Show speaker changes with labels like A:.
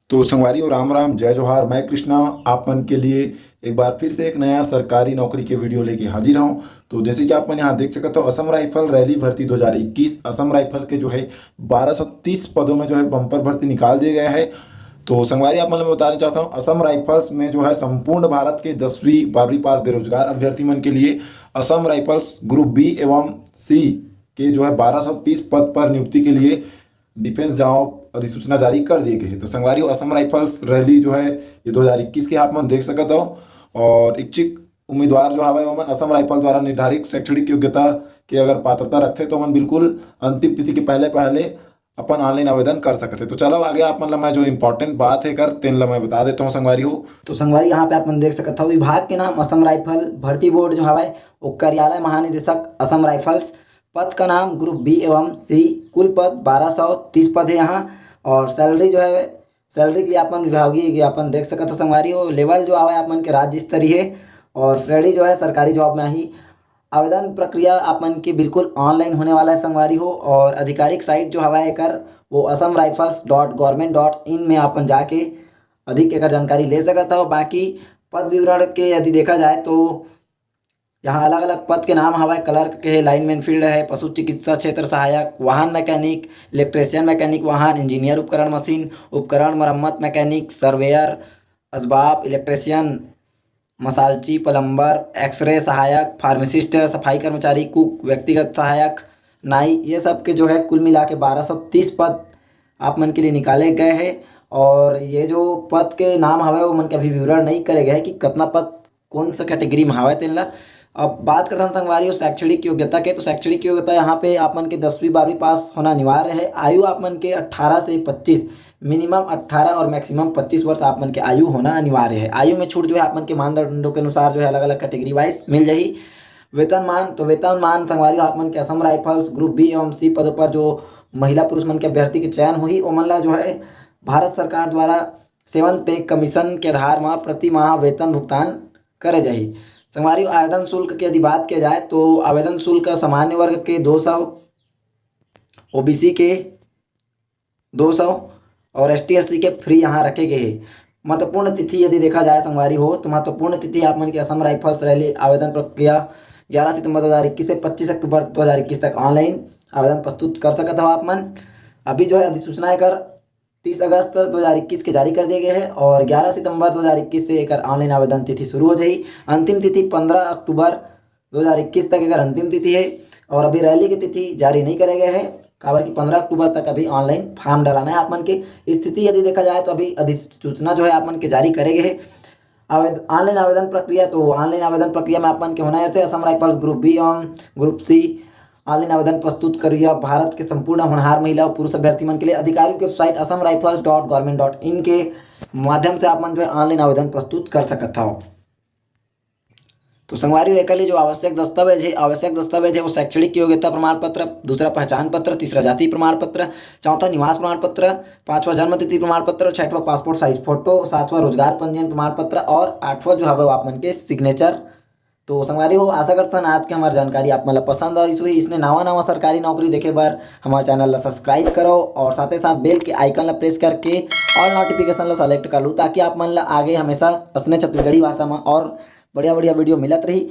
A: तो संगवारी राम राम जय जोहार। मैं कृष्णा आप मन के लिए एक बार फिर से एक नया सरकारी नौकरी के वीडियो लेके हाजिर हूँ। तो जैसे कि आप मन यहाँ देख सकते हो, असम राइफल रैली भर्ती 2021 असम राइफल के जो है 1230 पदों में जो है बम्पर भर्ती निकाल दिया गया है। तो संगवारी आप मन मैं बताना चाहता हूँ, असम राइफल्स में जो है संपूर्ण भारत के 10वीं 12वीं पास बेरोजगार अभ्यर्थी मन के लिए असम राइफल्स ग्रुप बी एवं सी के जो है 1230 पद पर नियुक्ति के लिए डिफेंस जॉब अधिसूचना जारी कर दी गई है। तो संगवारी असम राइफल्स रैली जो है ये 2021 के आप मन देख सकते हो। और इच्छुक उम्मीदवार जो हवे ओमन असम राइफल द्वारा निर्धारित शैक्षणिक योग्यता के अगर पात्रता रखते तो मन बिल्कुल अंतिम तिथि के पहले पहले अपन ऑनलाइन आवेदन कर सकते। तो चलो आगे आप मतलब मैं जो इम्पोर्टेंट बात है कर तेन ला मैं बता देता हूँ संगवारी हो।
B: तो संगवारी यहाँ पे आप देख सकते हो, विभाग के नाम असम राइफल भर्ती बोर्ड जो हवाए वो कार्यालय महानिदेशक असम राइफल्स। पद का नाम ग्रुप बी एवं सी। कुल पद 1230 पद है यहाँ। और सैलरी जो है, सैलरी के लिए अपन विभागीय ज्ञापन देख सकते हो संगवारी हो। लेवल जो आवा अपन के राज्य स्तरीय है और श्रेणी जो है सरकारी जॉब में ही। आवेदन प्रक्रिया अपन की बिल्कुल ऑनलाइन होने वाला है संगवारी हो। और आधिकारिक साइट जो हवा है कर वो असम राइफल्स .gov.in में अपन जाके अधिक एक जानकारी ले सकता हो। बाकी पद विवरण के यदि देखा जाए तो यहाँ अलग अलग पद के नाम हवाए। क्लर्क के लाइनमैन फील्ड है, पशु चिकित्सा क्षेत्र सहायक, वाहन मैकेनिक, इलेक्ट्रीशियन मैकेनिक वाहन, इंजीनियर उपकरण मशीन, उपकरण मरम्मत मैकेनिक, सर्वेयर, असबाब इलेक्ट्रीशियन, मसालची प्लम्बर, एक्सरे सहायक, फार्मासिस्ट, सफाई कर्मचारी, कुक, व्यक्तिगत सहायक, नाई, ये सब के जो है कुल मिला के 1230 पद आप मन के लिए निकाले गए हैं। और ये जो पद के नाम हवे वो मन के अभी विवरण नहीं करे गए कि कितना पद कौन सा कैटेगरी में हवा तेन ला। अब बात करते हैं संगवारी हो शैक्षणिक योग्यता के। तो शैक्षणिक योग्यता यहाँ पे आप मन के 10वीं 12वीं पास होना अनिवार्य है। आयु आप मन के 18 से 25, मिनिमम 18 और मैक्सिमम 25 वर्ष आप मन के आयु होना अनिवार्य है। आयु में छूट जो है आप मन के मानदंडों के अनुसार जो है अलग अलग कैटेगरी वाइज मिल जाएगी। वेतनमान, तो वेतनमान संगवारी आप मन के असम राइफल्स ग्रुप बी एवं सी पदों पर जो महिला पुरुष मन के अभ्यर्थी के चयन हुई ओमन ला जो है भारत सरकार द्वारा 7 पे कमीशन के आधार में प्रति माह वेतन भुगतान करे जाही। संगवारी आवेदन शुल्क की यदि बात किया जाए तो आवेदन शुल्क सामान्य वर्ग के 200, ओबीसी के 200 और एसटी एससी के फ्री यहाँ रखे गए हैं। महत्वपूर्ण तिथि यदि देखा जाए संगवारी हो तो महत्वपूर्ण तिथि आप मन के असम राइफल्स रैली आवेदन प्रक्रिया 11 सितंबर 2021 से 25 अक्टूबर 2021 तक ऑनलाइन आवेदन प्रस्तुत कर सकते हो आप मन। अभी जो है अधिसूचना कर 30 अगस्त 2021 के जारी कर दिए गए हैं और 11 सितंबर 2021 से एक ऑनलाइन आवेदन तिथि शुरू हो जाएगी। अंतिम तिथि 15 अक्टूबर 2021 तक एक अंतिम तिथि है। और अभी रैली की तिथि जारी नहीं करे गए हैं काबर कि 15 अक्टूबर तक अभी ऑनलाइन फॉर्म डलाना है आप मन के। स्थिति यदि देखा जाए तो अभी अधिसूचना जो है आप मन के जारी करे गए हैं। ऑनलाइन आवेदन प्रक्रिया, तो ऑनलाइन आवेदन प्रक्रिया में आप मन के होना रहते असम राइफल्स ग्रुप बी एवं ग्रुप सी ऑनलाइन आवेदन प्रस्तुत करिए भारत के संपूर्ण होनहार महिला और पुरुष अभ्यर्थी मन के लिए। अधिकारियों की वेबसाइट असम राइफल्स .gov.in के माध्यम से आप मन जो है ऑनलाइन आवेदन प्रस्तुत कर सकता हो। तो संगवारी एक जो आवश्यक दस्तावेज है वो शैक्षणिक योग्यता प्रमाण पत्र, दूसरा पहचान पत्र, तीसरा जाति प्रमाण पत्र, चौथा निवास प्रमाण पत्र, पांचवा जन्म तिथि प्रमाण पत्र, छठवां पासपोर्ट साइज फोटो, सातवां रोजगार पंजीयन प्रमाण पत्र और आठवां जो है आप मन के सिग्नेचर। तो संगवारी हो आशा करता हूँ आज की हमारी जानकारी आप मतलब पसंद आई हुई। इसने नवा सरकारी नौकरी देखे बार हमारे चैनल ला सब्सक्राइब करो और साथ ही साथ बेल के आइकन ला प्रेस करके ऑल नोटिफिकेशन ला सेलेक्ट कर लो ताकि आप मन ला आगे हमेशा असने छत्तीसगढ़ी भाषा में और बढ़िया वीडियो मिलत रही।